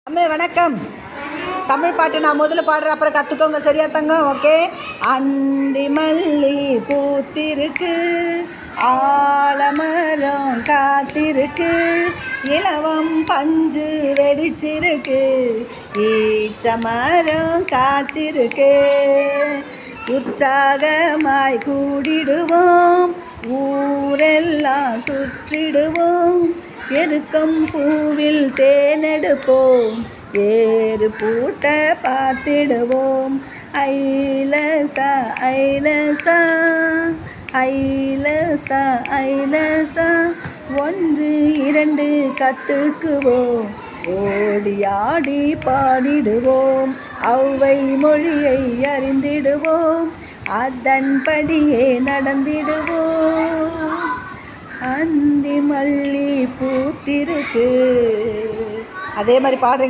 அம்மே வணக்கம். தமிழ் பாட்டு நான் முதல்ல பாடுறேன், அப்புறம் கற்றுக்கோங்க. சரியா தங்கம்? ஓகே. அந்தி மல்லி பூத்திருக்கு, ஆலமரம் காத்திருக்கு, இலவம் பஞ்சு வெடிச்சிருக்கு, ஈச்சமரம் காய்ச்சிருக்கு. உற்சாகமாய் கூடிடுவோம், ஊரெல்லாம் சுற்றிடுவோம், எருக்கம் பூவில் தேனெடுப்போம், ஏறு பூட்ட பார்த்திடுவோம். ஐலசா ஐலசா ஐலசா ஐலசா, 1 2 கற்றுக்குவோம், ஓடி ஆடி பாடிடுவோம், ஔவை மொழியை அறிந்திடுவோம், அதன்படியே நடந்திடுவோம். அந்தி மல்லி பூத்திருக்கு. அதே மாதிரி பாடுறீங்களா?